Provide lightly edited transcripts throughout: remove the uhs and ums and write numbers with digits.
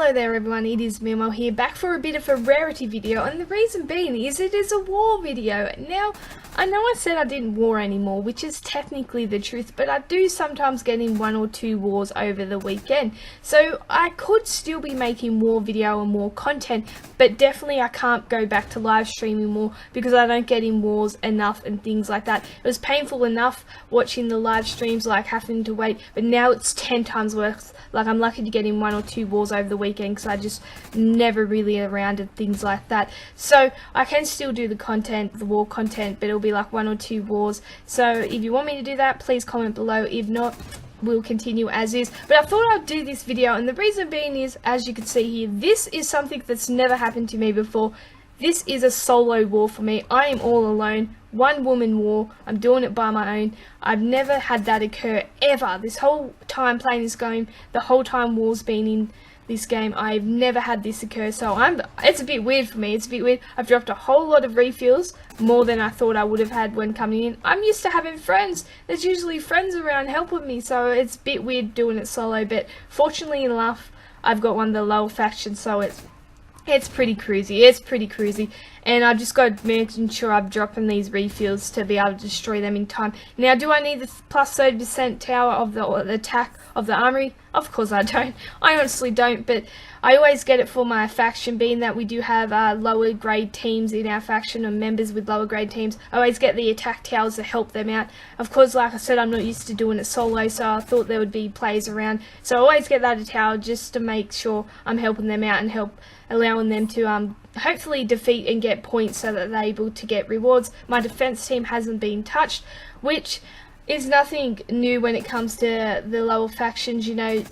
Hello there everyone, it is M1LMO here, back for a bit of a rarity video, and the reason being is it is a war video. Now, I know I said I didn't war anymore, which is technically the truth, but I do sometimes get in 1 or 2 wars over the weekend. So I could still be making war video and more content, but definitely I can't go back to live streaming more because I don't get in wars enough and things like that. It was painful enough watching the live streams, like having to wait, but now it's 10 times worse. Like, I'm lucky to get in 1 or 2 wars over the weekend because I just never really around and things like that. So I can still do the content, the war content, but it'll be like 1 or 2 wars. So if you want me to do that, please comment below. If not, we'll continue as is. But I thought I'd do this video, and the reason being is, as you can see here, this is something that's never happened to me before. This is a solo war for me. I am all alone. 1 woman war. I'm doing it by my own. I've never had that occur ever. This whole time playing this game, the whole time war's been in this game, I've never had this occur. So it's a bit weird for me. It's a bit weird. I've dropped a whole lot of refills, more than I thought I would have had when coming in. I'm used to having friends. There's usually friends around helping me, so it's a bit weird doing it solo. But fortunately enough, I've got one of the lower factions, so it's pretty cruisy. It's pretty cruisy. And I just got to make sure I'm dropping these refills to be able to destroy them in time. Now, do I need the plus 30% tower of the attack of the armory? Of course I don't. I honestly don't, but I always get it for my faction, being that we do have lower grade teams in our faction, or members with lower grade teams. I always get the attack towers to help them out. Of course, like I said, I'm not used to doing it solo, so I thought there would be players around. So I always get that tower just to make sure I'm helping them out and allowing them to hopefully defeat and get points so that they're able to get rewards. My defense team hasn't been touched, which is nothing new when it comes to the lower factions. You know,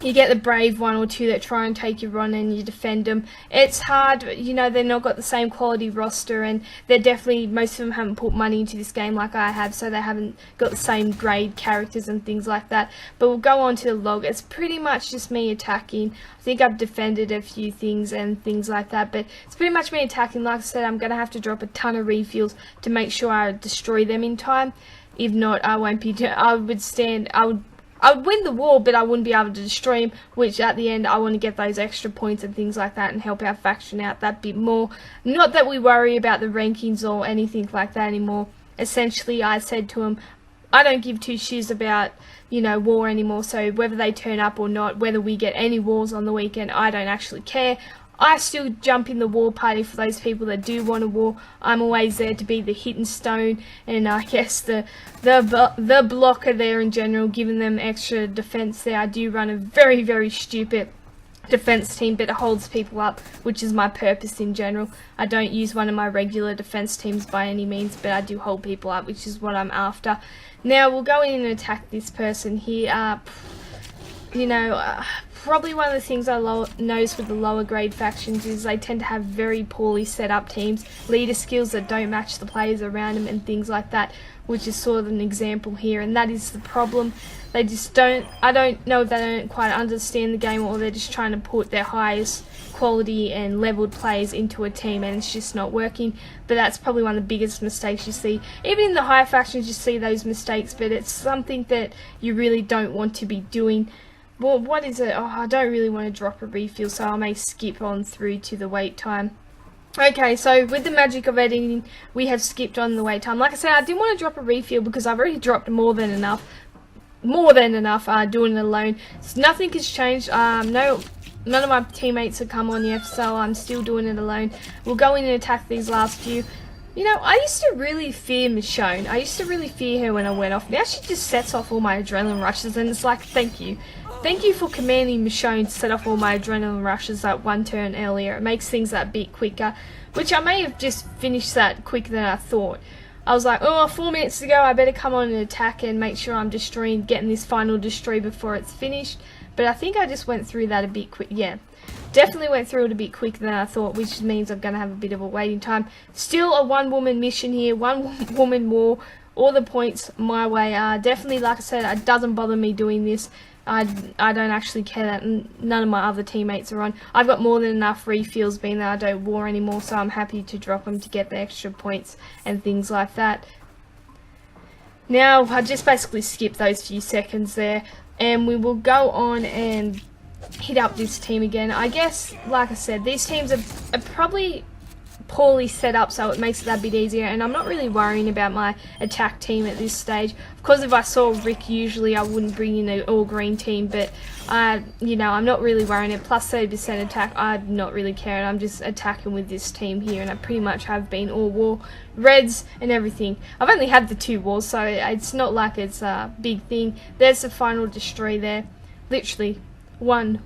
you get the brave 1 or 2 that try and take you on and you defend them. It's hard, you know, they're not got the same quality roster, and they're definitely, most of them haven't put money into this game like I have, so they haven't got the same grade characters and things like that. But we'll go on to the log. It's pretty much just me attacking. I think I've defended a few things and things like that, but it's pretty much me attacking. Like I said, I'm going to have to drop a ton of refills to make sure I destroy them in time. If not, I won't be, I would win the war, but I wouldn't be able to destroy him, which at the end I want to get those extra points and things like that and help our faction out that bit more. Not that we worry about the rankings or anything like that anymore. Essentially, I said to him, I don't give 2 shits about, you know, war anymore, so whether they turn up or not, whether we get any wars on the weekend, I don't actually care. I still jump in the war party for those people that do want a war. I'm always there to be the hidden stone, and I guess the blocker there in general, giving them extra defense there. I do run a very, very stupid defense team, but it holds people up, which is my purpose in general. I don't use one of my regular defense teams by any means, but I do hold people up, which is what I'm after. Now we'll go in and attack this person here. You know, probably one of the things I notice with the lower grade factions is they tend to have very poorly set up teams, leader skills that don't match the players around them and things like that, which is sort of an example here, and that is the problem. They just don't, I don't know if they don't quite understand the game, or they're just trying to put their highest quality and leveled players into a team, and it's just not working. But that's probably one of the biggest mistakes you see. Even in the higher factions you see those mistakes, but it's something that you really don't want to be doing. Well, what is it? Oh, I don't really want to drop a refill, so I may skip on through to the wait time. Okay, so with the magic of editing, we have skipped on the wait time. Like I said, I didn't want to drop a refill because I've already dropped more than enough doing it alone. So nothing has changed. None of my teammates have come on yet, so I'm still doing it alone. We'll go in and attack these last few. You know, I used to really fear Michonne. I used to really fear her when I went off. Now she just sets off all my adrenaline rushes, and it's like, thank you. Thank you for commanding Michonne to set off all my adrenaline rushes that 1 turn earlier. It makes things that bit quicker, which I may have just finished that quicker than I thought. I was like, oh, 4 minutes ago, I better come on and attack and make sure I'm destroying, getting this final destroy before it's finished. But I think I just went through that a bit quick. Yeah, definitely went through it a bit quicker than I thought, which means I'm going to have a bit of a waiting time. Still a 1-woman mission here, 1-woman war. All the points my way. Definitely, like I said, it doesn't bother me doing this. I don't actually care that none of my other teammates are on. I've got more than enough refills being that I don't war anymore, so I'm happy to drop them to get the extra points and things like that. Now, I just basically skip those few seconds there, and we will go on and hit up this team again. I guess, like I said, these teams are probably poorly set up, so it makes it that bit easier, and I'm not really worrying about my attack team at this stage. Of course, if I saw Rick, usually I wouldn't bring in an all-green team, but you know, I'm not really worrying it. Plus 30% attack, I'm not really caring. I'm just attacking with this team here, and I pretty much have been all war, reds and everything. I've only had the 2 wars, so it's not like it's a big thing. There's the final destroy there. Literally, one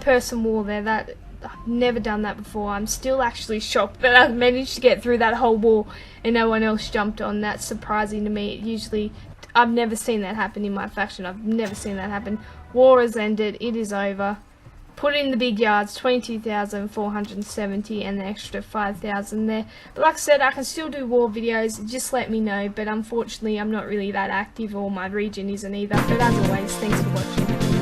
person war there. That I've never done that before. I'm still actually shocked that I've managed to get through that whole wall and no one else jumped on. That's surprising to me. Usually, I've never seen that happen in my faction. I've never seen that happen. War has ended. It is over. Put in the big yards, 22,470 and the extra 5,000 there. But like I said, I can still do war videos. Just let me know. But unfortunately, I'm not really that active, or my region isn't either. But as always, thanks for watching.